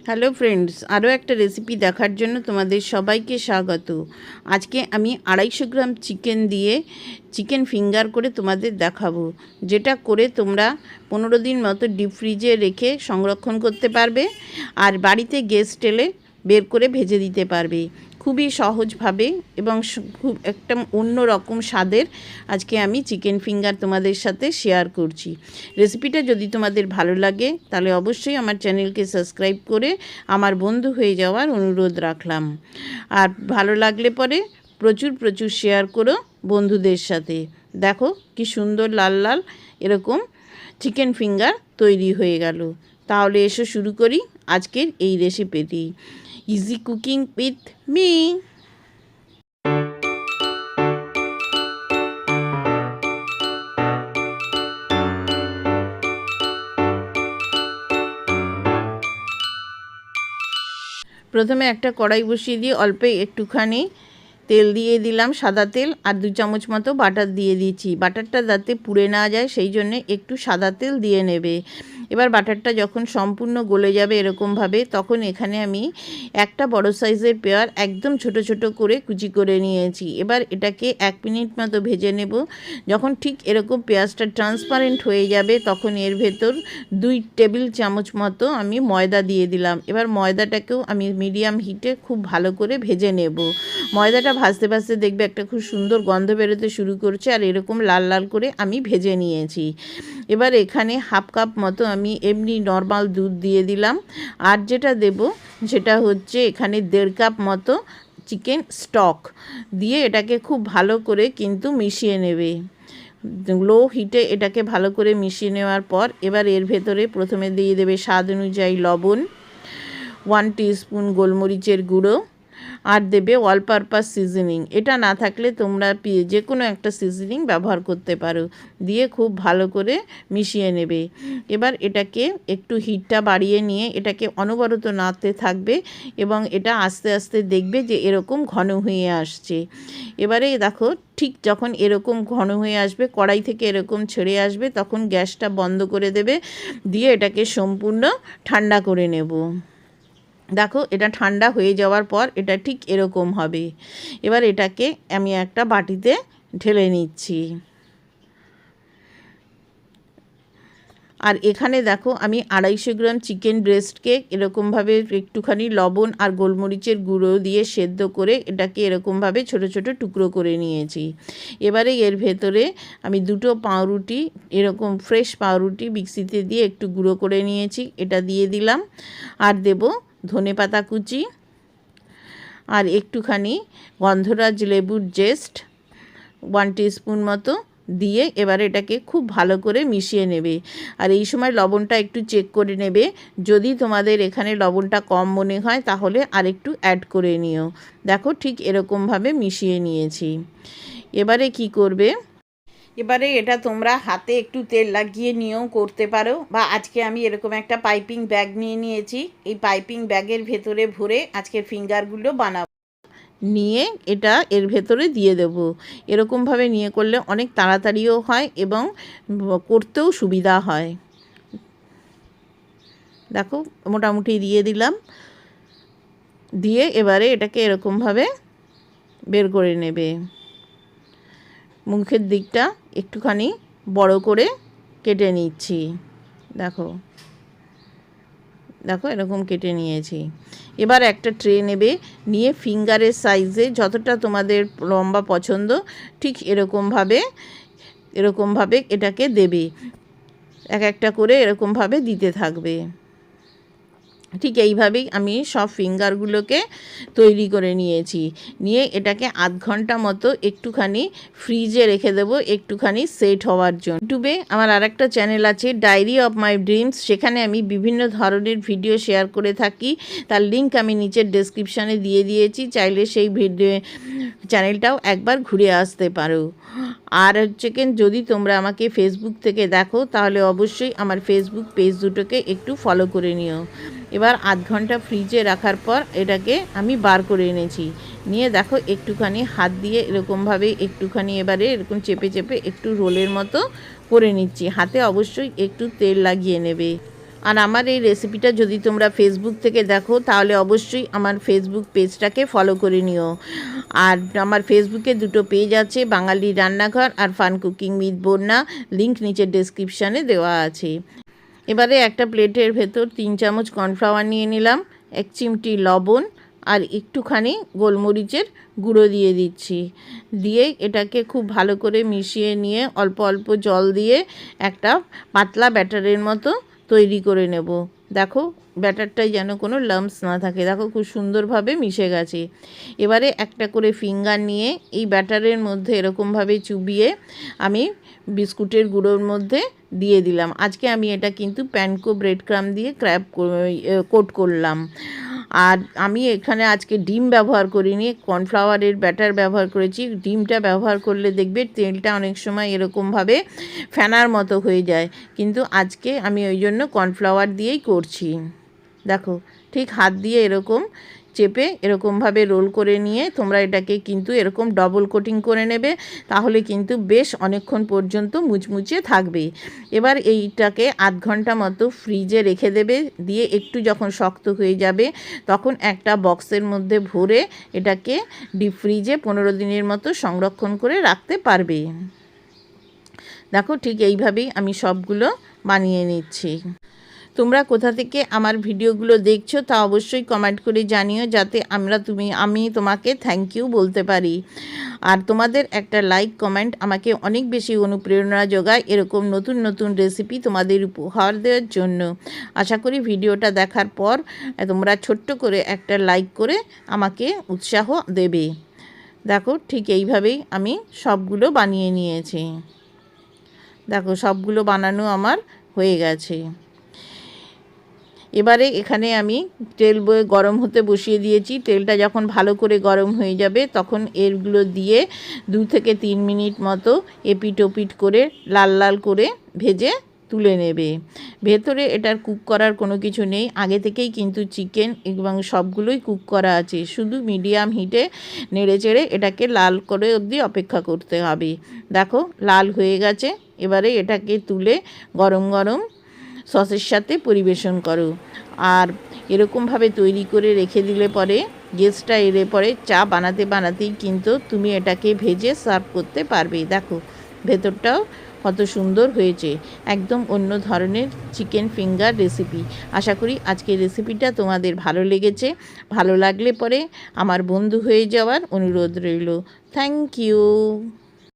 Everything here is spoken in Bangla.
হ্যালো ফ্রেন্ডস, আরও একটা রেসিপি দেখার জন্য তোমাদের সবাইকে স্বাগত। আজকে আমি 250 গ্রাম চিকেন দিয়ে চিকেন ফিঙ্গার করে তোমাদের দেখাবো, যেটা করে তোমরা 15 দিন মতো ডিপ ফ্রিজে রেখে সংরক্ষণ করতে পারবে আর বাড়িতে গেস্ট এলে বের করে ভেজে দিতে পারবে। খুবই সহজভাবে এবং খুব একটা অন্য রকম স্বাদের আজকে আমি চিকেন ফিঙ্গার তোমাদের সাথে শেয়ার করছি। রেসিপিটা যদি তোমাদের ভালো লাগে তাহলে অবশ্যই আমার চ্যানেলকে সাবস্ক্রাইব করে আমার বন্ধু হয়ে যাওয়ার অনুরোধ রাখলাম। আর ভালো লাগলে পরে প্রচুর শেয়ার করো বন্ধুদের সাথে। দেখো কি সুন্দর লাল লাল এরকম চিকেন ফিঙ্গার তৈরি হয়ে গেল। তাহলে এসো শুরু করি আজকের এই রেসিপিটি। Easy cooking with me. প্রথমে একটা কড়াই বসিয়ে দিয়ে অল্প একটুখানি তেল দিয়ে দিলাম, সাদা তেল, আর 2 চামচ মতো বাটার দিয়ে দিয়েছি। বাটারটা যাতে পুড়ে না যায় সেই জন্য একটু সাদা তেল দিয়ে নেবে। এবার বাটারটা যখন সম্পূর্ণ গলে যাবে এরকমভাবে, তখন এখানে আমি একটা বড় সাইজের পেঁয়াজ একদম ছোট ছোট করে কুচি করে নিয়েছি। এবার এটাকে 1 মিনিট মতো ভেজে নেব। যখন ঠিক এরকম পেঁয়াজটা ট্রান্সপারেন্ট হয়ে যাবে তখন এর ভেতর 2 টেবিল চামচ মতো আমি ময়দা দিয়ে দিলাম। এবার ময়দাটাকেও আমি মিডিয়াম হিটে খুব ভালো করে ভেজে নেব। ময়দাটা ভাজতে ভাজতে দেখবে একটা খুব সুন্দর গন্ধ বেরোতে শুরু করছে, আর এরকম লাল লাল করে আমি ভেজে নিয়েছি। এবার এখানে হাফ কাপ মতো আমি এমনি নর্মাল দুধ দিয়ে দিলাম, আর যেটা দেব সেটা হচ্ছে এখানে 1.5 কাপ মতো চিকেন স্টক দিয়ে এটাকে খুব ভালো করে কিন্তু মিশিয়ে নেবে। লো হিটে এটাকে ভালো করে মিশিয়ে নেওয়ার পর এবার এর ভেতরে প্রথমে দিয়ে দেবে স্বাদ অনুযায়ী লবণ, 1 টিস্পুন গোলমরিচের গুঁড়ো, আর দেবে অল পারপাস সিজনিং। এটা না থাকলে তোমরা যে কোনো একটা সিজনিং ব্যবহার করতে পারো। দিয়ে খুব ভালো করে মিশিয়ে নেবে। এবার এটাকে একটু হিটটা বাড়িয়ে নিয়ে এটাকে অনবরত নাড়তে থাকবে এবং এটা আস্তে আস্তে দেখবে যে এরকম ঘন হয়ে আসছে। এবারে দেখো ঠিক যখন এরকম ঘন হয়ে আসবে, কড়াই থেকে এরকম ছেড়ে আসবে, তখন গ্যাসটা বন্ধ করে দেবে। দিয়ে এটাকে সম্পূর্ণ ঠান্ডা করে নেব। দেখো এটা ঠান্ডা হয়ে যাওয়ার পর এটা ঠিক এরকম হবে। এবার এটাকে আমি একটা বাটিতে ঢেলে নিচ্ছি। আর এখানে দেখো আমি 250 গ্রাম চিকেন ব্রেস্টকে এরকমভাবে একটুখানি লবণ আর গোলমরিচের গুঁড়ো দিয়ে সেদ্ধ করে এটাকে এরকমভাবে ছোট ছোট টুকরো করে নিয়েছি। এবারে এর ভেতরে আমি 2টো পাউরুটি, এরকম ফ্রেশ পাউরুটি মিক্সিতে দিয়ে একটু গুঁড়ো করে নিয়েছি, এটা দিয়ে দিলাম। আর দেব ধনেপাতা কুচি, আর একটুখানি গন্ধরাজ লেবুর জেস্ট 1 টিস্পুন মতো দিয়ে এবার এটাকে খুব ভালো করে মিশিয়ে নেবে। আর এই সময় লবণটা একটু চেক করে নেবে। যদি তোমাদের এখানে লবণটা কম মনে হয় তাহলে আরেকটু অ্যাড করে নিও। দেখো ঠিক এরকমভাবে মিশিয়ে নিয়েছি। এবারে কি করবে, এবারে এটা তোমরা হাতে একটু তেল লাগিয়ে নিয়েও করতে পারো, বা আজকে আমি এরকম একটা পাইপিং ব্যাগ নিয়ে নিয়েছি। এই পাইপিং ব্যাগের ভেতরে ভরে আজকের ফিঙ্গারগুলো বানাবো। নিয়ে এটা এর ভেতরে দিয়ে দেব। এরকমভাবে নিয়ে করলে অনেক তাড়াতাড়িও হয় এবং করতেও সুবিধা হয়। দেখো মোটামুটি দিয়ে দিলাম। দিয়ে এবারে এটাকে এরকমভাবে বের করে নেবে। মুখের দিকটা একটুখানি বড় করে কেটে নিচ্ছি। দেখো দেখো এরকম কেটে নিয়েছি। এবার একটা ট্রে নেবে, নিয়ে ফিঙ্গারের সাইজে যতটা তোমাদের লম্বা পছন্দ ঠিক এরকমভাবে এটাকে দেবে। এক একটা করে এরকমভাবে দিতে থাকবে। ঠিক এইভাবেই আমি সব ফিঙ্গারগুলোকে তৈরি করে নিয়েছি। নিয়ে এটাকে আধ ঘন্টা মতো একটুখানি ফ্রিজে রেখে দেবো, একটুখানি সেট হওয়ার জন্য। ইউটিউবে আমার আরেকটা চ্যানেল আছে, ডায়েরি অফ মাই ড্রিমস। সেখানে আমি বিভিন্ন ধরনের ভিডিও শেয়ার করে থাকি। তার লিঙ্ক আমি নিচের ডেসক্রিপশানে দিয়ে দিয়েছি, চাইলে সেই ভিডিও চ্যানেলটাও একবার ঘুরে আসতে পারো। আর হচ্ছে যদি তোমরা আমাকে ফেসবুক থেকে দেখো তাহলে অবশ্যই আমার ফেসবুক পেজ দুটোকে একটু ফলো করে নিও। এবার আধ ঘন্টা ফ্রিজে রাখার পর এটাকে আমি বার করে এনেছি। নিয়ে দেখো একটুখানি হাত দিয়ে এরকমভাবে একটুখানি এবারে এরকম চেপে চেপে একটু রোলের মতো করে নিচ্ছি। হাতে অবশ্যই একটু তেল লাগিয়ে নেবে। আর আমার এই রেসিপিটা যদি তোমরা ফেসবুক থেকে দেখো তাহলে অবশ্যই আমার ফেসবুক পেজটাকে ফলো করে নিও। আর আমার ফেসবুকে দুটো পেজ আছে, বাঙালি রান্নাঘর আর ফান কুকিং উইথ বন্যা, লিঙ্ক নিচের ডেসক্রিপশানে দেওয়া আছে। এবারে একটা প্লেটের ভেতর 3 চামচ কর্নফ্লাওয়ার নিয়ে নিলাম, 1 চিমটি লবণ আর একটুখানি গোলমরিচের গুঁড়ো দিয়ে দিচ্ছি। দিয়ে এটাকে খুব ভালো করে মিশিয়ে নিয়ে অল্প অল্প জল দিয়ে একটা পাতলা ব্যাটারের মতো তৈরি করে নেব। দেখো ব্যাটারটায় যেন কোনো লাম্পস না থাকে। দেখো খুব সুন্দরভাবে মিশে গেছে। এবারে একটা করে ফিঙ্গার নিয়ে এই ব্যাটারের মধ্যে এরকমভাবে চুবিয়ে আমি বিস্কুটের গুঁড়োর মধ্যে দিয়ে দিলাম। আজকে আমি এটা কিন্তু প্যানকো ব্রেড ক্রাম দিয়ে কোট করলাম। আর আমি এখানে আজকে ডিম ব্যবহার করিনি, কর্নফ্লাওয়ারের ব্যাটার ব্যবহার করেছি। ডিমটা ব্যবহার করলে দেখবে তেলটা অনেক সময় এরকমভাবে ফেনার মতো হয়ে যায়, কিন্তু আজকে আমি ওই জন্য কর্নফ্লাওয়ার দিয়েই করছি। দেখো ঠিক হাত দিয়ে এরকম চেপে এরকমভাবে রোল করে নিয়ে তোমরা এটাকে কিন্তু এরকম ডবল কোটিং করে নেবে, তাহলে কিন্তু বেশ অনেকক্ষণ পর্যন্ত মুচমুচে থাকবে। এবার এইটাকে আধ ঘন্টা মতো ফ্রিজে রেখে দেবে। দিয়ে একটু যখন শক্ত হয়ে যাবে তখন একটা বক্সের মধ্যে ভরে এটাকে ডিপ ফ্রিজে 15 দিনের মতো সংরক্ষণ করে রাখতে পারবে। দেখো ঠিক এইভাবেই আমি সবগুলো বানিয়ে নিচ্ছি। তোমরা কোথা থেকে আমার ভিডিওগুলো দেখছো তা অবশ্যই কমেন্ট করে জানিও, যাতে আমি তোমাকে থ্যাংক ইউ বলতে পারি। আর তোমাদের একটা লাইক কমেন্ট আমাকে অনেক বেশি অনুপ্রেরণা যোগায় এরকম নতুন নতুন রেসিপি তোমাদের উপহার দেওয়ার জন্য। আশা করি ভিডিওটা দেখার পর তোমরা ছোট্ট করে একটা লাইক করে আমাকে উৎসাহ দেবে। দেখো ঠিক এইভাবেই আমি সবগুলো বানিয়ে নিয়েছি। দেখো সবগুলো বানানো আমার হয়ে গেছে। এবারে এখানে আমি তেল গরম হতে বসিয়ে দিয়েছি। তেলটা যখন ভালো করে গরম হয়ে যাবে তখন এরগুলো দিয়ে 2 থেকে 3 মিনিট মতো এপিট ওপিট করে লাল লাল করে ভেজে তুলে নেবে। ভেতরে এটার কুক করার কোনো কিছু নেই, আগে থেকেই কিন্তু চিকেন এবং সবগুলোই কুক করা আছে। শুধু মিডিয়াম হিটে নেড়ে চেড়ে এটাকে লাল করে অবধি অপেক্ষা করতে হবে। দেখো লাল হয়ে গেছে। এবারে এটাকে তুলে গরম গরম সসের সাথে পরিবেশন করো। আর এরকমভাবে তৈরি করে রেখে দিলে পরে গেস্টটা এলে পরে চা বানাতে বানাতেই কিন্তু তুমি এটাকে ভেজে সার্ভ করতে পারবে। দেখো ভেতরটাও কত সুন্দর হয়েছে, একদম অন্য ধরনের চিকেন ফিঙ্গার রেসিপি। আশা করি আজকের রেসিপিটা তোমাদের ভালো লেগেছে। ভালো লাগলে পরে আমার বন্ধু হয়ে যাওয়ার অনুরোধ রইল। Thank you.